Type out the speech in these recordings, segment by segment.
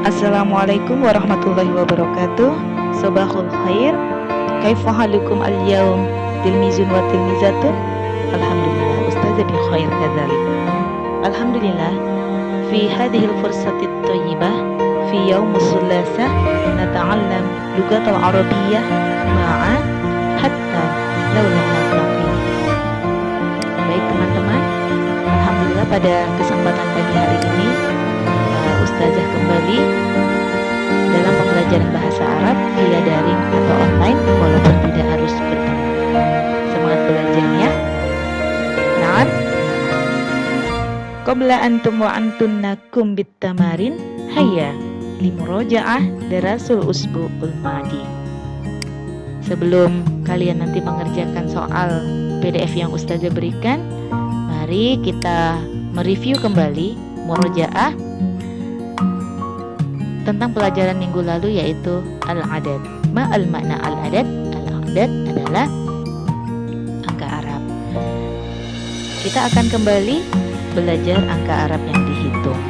Assalamualaikum warahmatullahi wabarakatuh. Sobahul khair. Kaifa halukum al-yawm tilmizun wa tilmizatun? Alhamdulillah, ustazah bi khair kadzalik. Alhamdulillah, fi hadhihi al-fursati at-thayyibah fi yaum as-sulasah nata'allam lughat al-arabiyyah ma'a hatta law lam naltaqi. Baik teman-teman, alhamdulillah pada kesempatan pagi hari ini ustazah kembali dalam pembelajaran bahasa Arab via daring atau online walaupun tidak harus bertemu. Semangat belajarnya. Naam. Qabla antum wa antunnakum bitamarin hayya limuraja'ah darasul usbu'ul madi. Sebelum kalian nanti mengerjakan soal PDF yang ustazah berikan, mari kita mereview kembali murajaah tentang pelajaran minggu lalu, yaitu al-adad. Ma'al makna al-adad? Al-adad adalah angka Arab. Kita akan kembali belajar angka Arab yang dihitung.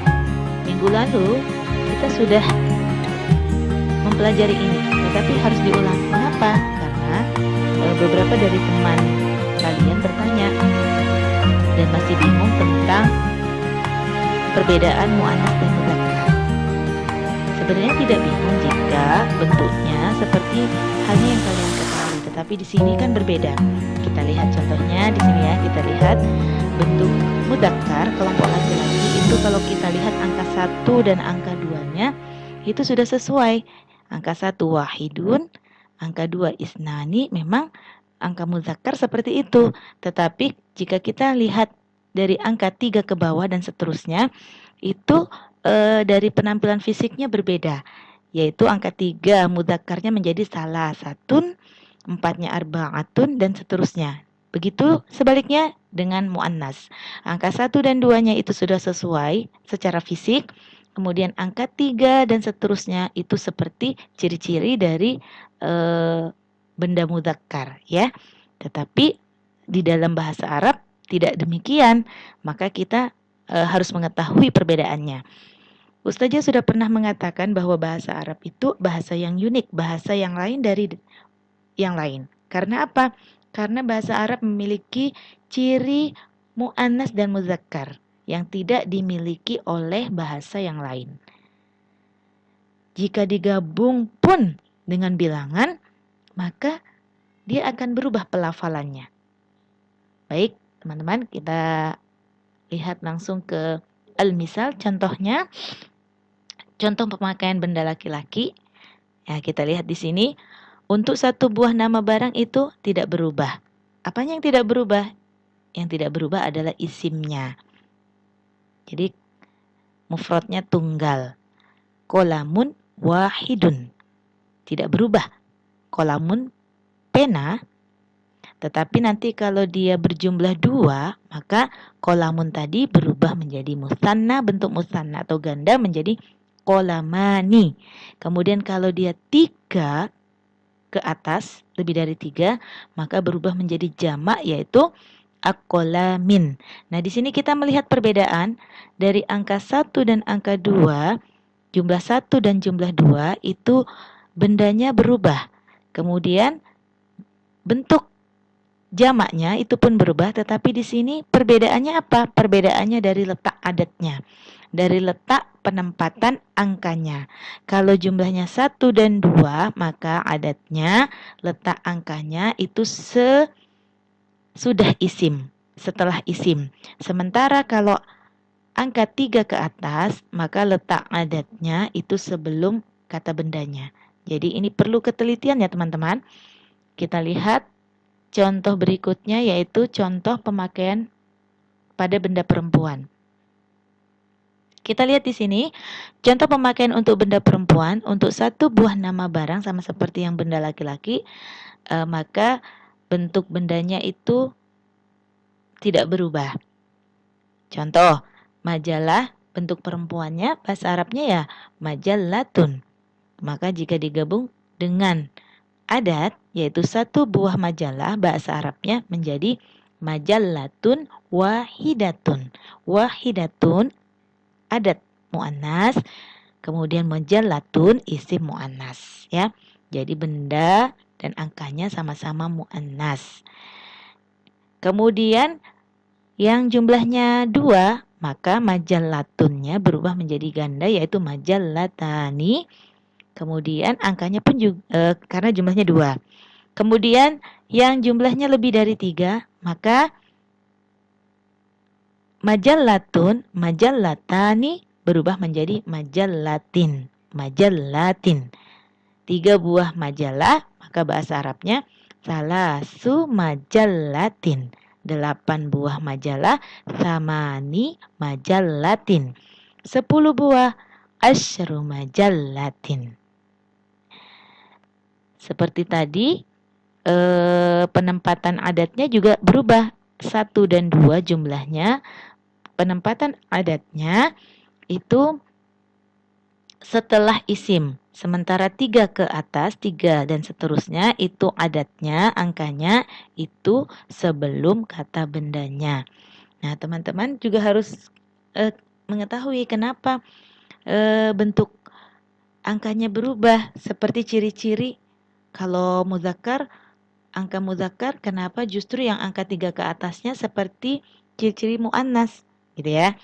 Minggu lalu kita sudah mempelajari ini, tetapi harus diulang. Mengapa? Karena beberapa dari teman kalian bertanya dan masih bingung tentang perbedaan muannas dan mudzakkar. Sebenarnya tidak bingung jika bentuknya seperti halnya yang kalian ketahui, tetapi di sini kan berbeda. Kita lihat contohnya di sini ya. Kita lihat bentuk mudzakkar kelompok laki-laki itu kalau kita lihat angka 1 dan angka 2-nya itu sudah sesuai. Angka 1 wahidun, angka 2 isnani, memang angka mudzakkar seperti itu. Tetapi jika kita lihat dari angka 3 ke bawah dan seterusnya, itu dari penampilan fisiknya berbeda, yaitu angka 3 mudzakarnya menjadi salasatun, 4-nya arba'atun, dan seterusnya. Begitu sebaliknya dengan muannas. Angka 1 dan 2-nya itu sudah sesuai secara fisik, kemudian angka 3 dan seterusnya itu seperti ciri-ciri dari benda mudzakkar ya. Tetapi di dalam bahasa Arab tidak demikian, maka kita harus mengetahui perbedaannya. Ustazah sudah pernah mengatakan bahwa bahasa Arab itu bahasa yang unik, bahasa yang lain dari yang lain. Karena apa? Karena bahasa Arab memiliki ciri mu'annas dan muzakkar yang tidak dimiliki oleh bahasa yang lain. Jika digabung pun dengan bilangan, maka dia akan berubah pelafalannya. Baik, teman-teman, kita lihat langsung ke al-misal, contohnya. Contoh pemakaian benda laki-laki. Ya, kita lihat di sini. Untuk satu buah nama barang itu tidak berubah. Apanya yang tidak berubah? Yang tidak berubah adalah isimnya. Jadi mufradnya tunggal. Qalamun wahidun. Tidak berubah. Qalamun pena. Tetapi nanti kalau dia berjumlah 2, maka qalamun tadi berubah menjadi musanna, bentuk musanna atau ganda menjadi qalamani. Kemudian kalau dia 3 ke atas, lebih dari 3, maka berubah menjadi jamak, yaitu aqlamin. Nah, di sini kita melihat perbedaan dari angka 1 dan angka 2, jumlah 1 dan jumlah 2 itu bendanya berubah. Kemudian bentuk jamaknya itu pun berubah, tetapi di sini perbedaannya apa? Perbedaannya dari letak adatnya, dari letak penempatan angkanya. Kalau jumlahnya 1 dan 2, maka adatnya letak angkanya itu sudah isim, setelah isim. Sementara kalau angka 3 ke atas, maka letak adatnya itu sebelum kata bendanya. Jadi ini perlu ketelitian ya teman-teman. Kita lihat contoh berikutnya, yaitu contoh pemakaian pada benda perempuan. Kita lihat di sini, contoh pemakaian untuk benda perempuan, untuk satu buah nama barang sama seperti yang benda laki-laki, maka bentuk bendanya itu tidak berubah. Contoh, majalah, bentuk perempuannya, bahasa Arabnya ya majallatun. Maka jika digabung dengan adat, yaitu satu buah majalah, bahasa Arabnya menjadi majallatun wahidatun. Wahidatun adat muannas, kemudian majallatun isim muannas ya. Jadi benda dan angkanya sama-sama muannas. Kemudian yang jumlahnya 2, maka majallatunnya berubah menjadi ganda yaitu majallatani. Kemudian angkanya pun juga karena jumlahnya 2. Kemudian yang jumlahnya lebih dari 3, maka majallatun, majallatani berubah menjadi majallatin. Majallatin. 3 buah majalah, maka bahasa Arabnya salasu majallatin. 8 buah majalah, samani majallatin. 10 buah, asyru majallatin. Seperti tadi, penempatan adatnya juga berubah. 1 dan 2 jumlahnya, penempatan adatnya itu setelah isim. Sementara 3 ke atas, 3 dan seterusnya itu adatnya, angkanya itu sebelum kata bendanya. Nah, teman-teman juga harus mengetahui kenapa bentuk angkanya berubah. Seperti ciri-ciri kalau muzakkar, angka muzakkar, kenapa justru yang angka 3 ke atasnya seperti ciri-ciri muannas gitu ya.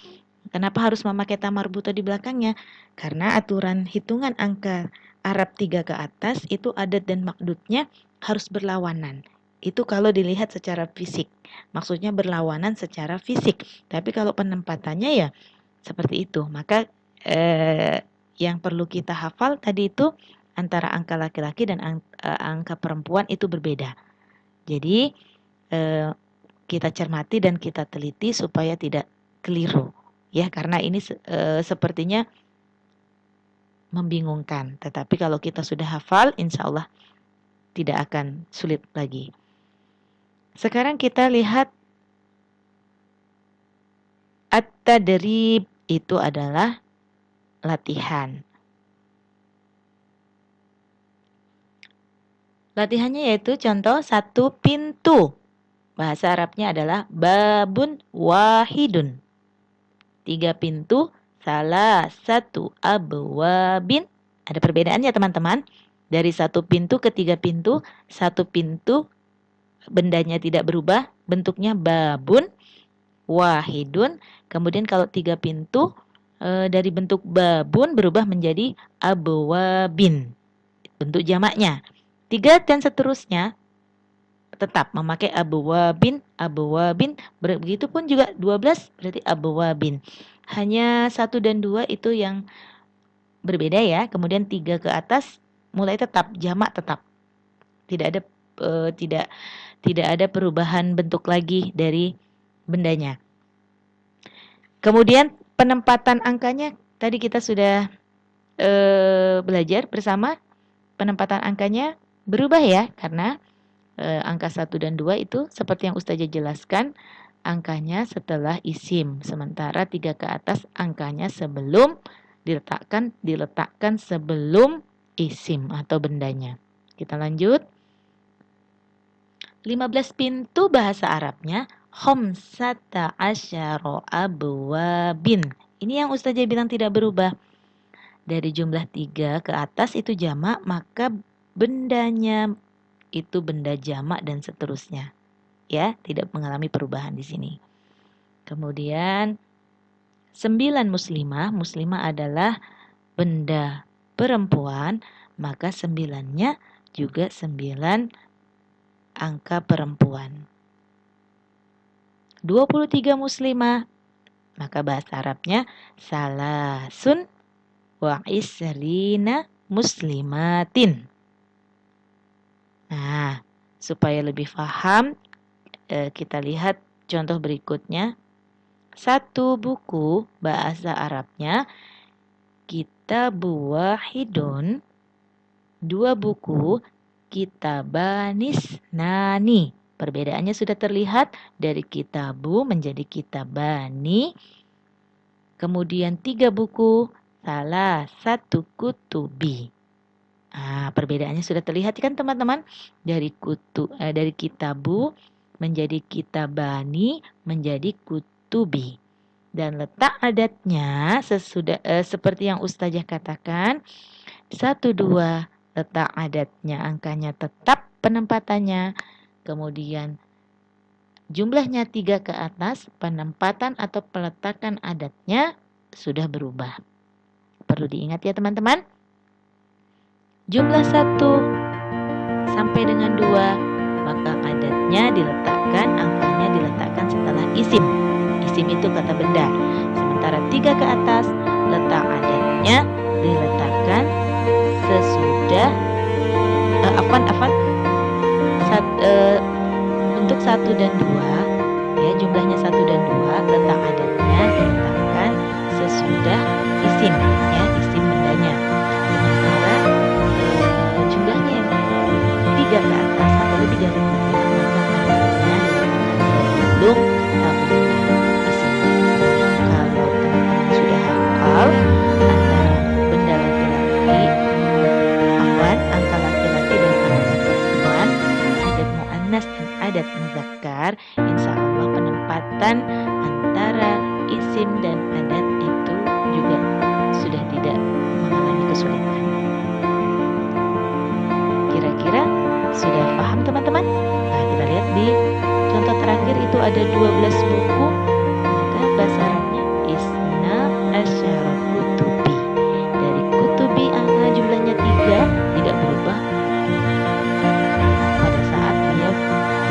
Kenapa harus memakai ta marbuto di belakangnya? Karena aturan hitungan angka Arab 3 ke atas itu adat dan makdudnya harus berlawanan. Itu kalau dilihat secara fisik. Maksudnya berlawanan secara fisik. Tapi kalau penempatannya ya seperti itu. Maka yang perlu kita hafal tadi itu antara angka laki-laki dan angka perempuan itu berbeda. Jadi kita cermati dan kita teliti supaya tidak keliru. Ya, karena ini sepertinya membingungkan. Tetapi kalau kita sudah hafal, insya Allah tidak akan sulit lagi. Sekarang kita lihat at-tadrib, itu adalah latihan. Latihannya yaitu contoh 1 pintu. Bahasa Arabnya adalah babun wahidun. 3 pintu, salah 1 abwabin. Ada perbedaannya teman-teman. Dari 1 pintu ke 3 pintu, 1 pintu bendanya tidak berubah, bentuknya babun wahidun. Kemudian kalau 3 pintu dari bentuk babun berubah menjadi abwabin. Bentuk jamaknya. 3 dan seterusnya tetap memakai abwabin, abwabin. Begitupun juga 12 berarti abwabin. Hanya 1 dan 2 itu yang berbeda ya. Kemudian 3 ke atas mulai tetap jamak tetap. Tidak ada perubahan bentuk lagi dari bendanya. Kemudian penempatan angkanya tadi kita sudah belajar bersama. Penempatan angkanya berubah ya, karena angka 1 dan 2 itu seperti yang Ustazah jelaskan, angkanya setelah isim. Sementara 3 ke atas angkanya sebelum diletakkan sebelum isim atau bendanya. Kita lanjut. 15 pintu bahasa Arabnya khamsata asyara abwabin. Ini yang Ustazah bilang tidak berubah. Dari jumlah 3 ke atas itu jamak, maka bendanya itu benda jamak dan seterusnya. Ya, tidak mengalami perubahan di sini. Kemudian 9 muslimah, muslimah adalah benda perempuan, maka 9-nya juga 9 angka perempuan. 23 muslimah, maka bahasa Arabnya salasun wa isrina muslimatin. Nah, supaya lebih paham, kita lihat contoh berikutnya. 1 buku bahasa Arabnya kitabu wahidun. 2 buku kitabanis nani. Perbedaannya sudah terlihat dari kitabu menjadi kitabani. Kemudian 3 buku, salah 1 kutubi. Nah, perbedaannya sudah terlihat kan teman-teman? Dari kitabu menjadi kitabani, menjadi kutubi. Dan letak adatnya seperti yang Ustazah katakan, 1, 2, letak adatnya angkanya tetap penempatannya. Kemudian jumlahnya 3 ke atas, penempatan atau peletakan adatnya sudah berubah. Perlu diingat ya teman-teman. Jumlah 1 sampai dengan 2, maka adatnya diletakkan, angkanya diletakkan setelah isim. Isim itu kata benda. Sementara 3 ke atas, letak adatnya diletakkan sesudah untuk 1 dan 2, ya, jumlahnya 1 dan 2, letak adatnya diletakkan sesudah isim, ya, isim bendanya. Sementara jumlahnya yang 3 ke atas atau lebih dari 3, maka adatnya diletakkan sebelum isim. Kalau teman-teman sudah hafal antara benda laki-laki, angka laki-laki dan angka perempuan, adat muannas dan adat muzakkar, insya Allah penempatan antara isim dan adat itu juga sudah tidak mengalami kesulitan. Kira-kira sudah paham teman-teman? Nah, kita lihat di contoh terakhir itu ada 12 buku, maka bahasa Arabnya Isna Asyara Kutubi. Dari kutubi angka jumlahnya 3 tidak berubah pada saat dia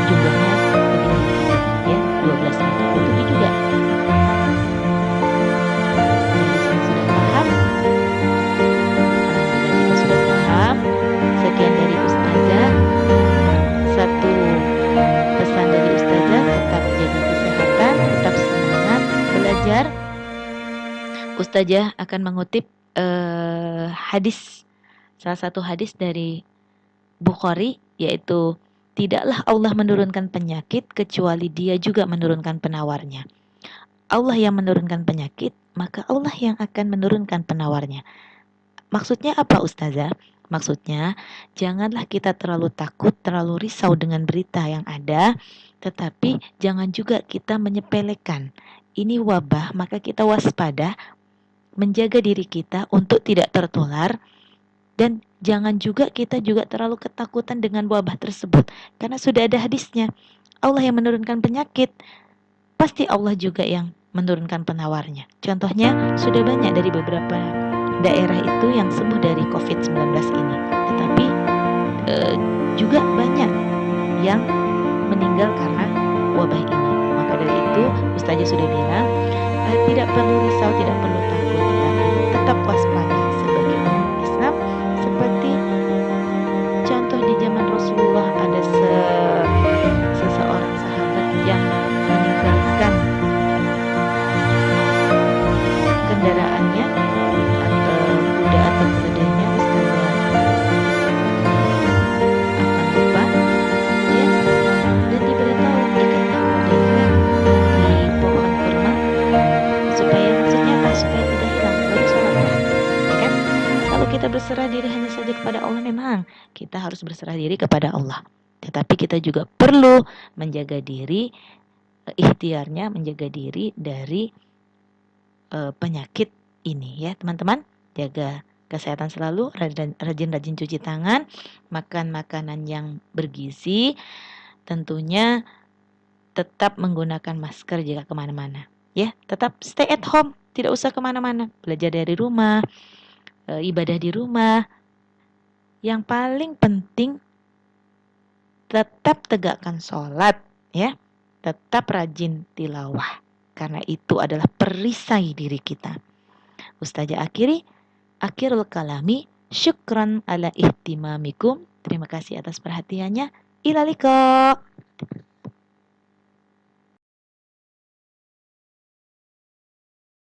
jumlahnya lebih dari 3, ya, 12 maka kutubi juga. Jadi sudah paham? Alhamdulillah jika sudah paham. Sekian dari Ustazah. Satu pesan dari Ustazah, tetap jaga kesehatan, tetap semangat belajar. Ustazah akan mengutip hadis, salah satu hadis dari Bukhari, yaitu tidaklah Allah menurunkan penyakit kecuali Dia juga menurunkan penawarnya. Allah yang menurunkan penyakit, maka Allah yang akan menurunkan penawarnya. Maksudnya apa Ustazah? Maksudnya janganlah kita terlalu takut, terlalu risau dengan berita yang ada, tetapi jangan juga kita menyepelekan. Ini wabah, maka kita waspada, menjaga diri kita untuk tidak tertular, dan jangan juga kita juga terlalu ketakutan dengan wabah tersebut, karena sudah ada hadisnya. Allah yang menurunkan penyakit, pasti Allah juga yang menurunkan penawarnya. Contohnya sudah banyak dari beberapa daerah itu yang sembuh dari COVID-19 ini, tetapi juga banyak yang meninggal karena wabah ini. Maka dari itu Ustazah sudah bilang tidak perlu risau, tidak perlu takut, tetapi tetap waspada sebagai umat Islam. Seperti contoh di zaman Rasulullah, ada seseorang sahabat yang meninggalkan kendaraannya atau kuda atau keledainya, Ustazah akan lupa, ya, dan diberitahu ikatlah kudanya di pohon kurma supaya, maksudnya apa? Supaya tidak hilang, baru sholatlah, ya kan? Kalau kita berserah diri hanya saja kepada Allah, memang kita harus berserah diri kepada Allah, tetapi kita juga perlu menjaga diri, ikhtiarnya menjaga diri dari penyakit ini, ya teman-teman. Jaga kesehatan selalu, rajin-rajin cuci tangan, makan makanan yang bergizi, tentunya tetap menggunakan masker jika kemana-mana, ya. Tetap stay at home, tidak usah kemana-mana, belajar dari rumah, ibadah di rumah. Yang paling penting tetap tegakkan sholat, ya, tetap rajin tilawah, karena itu adalah perisai diri kita. Ustazah akhirul kalami, syukran ala ihtimamikum. Terima kasih atas perhatiannya. Ila liqa.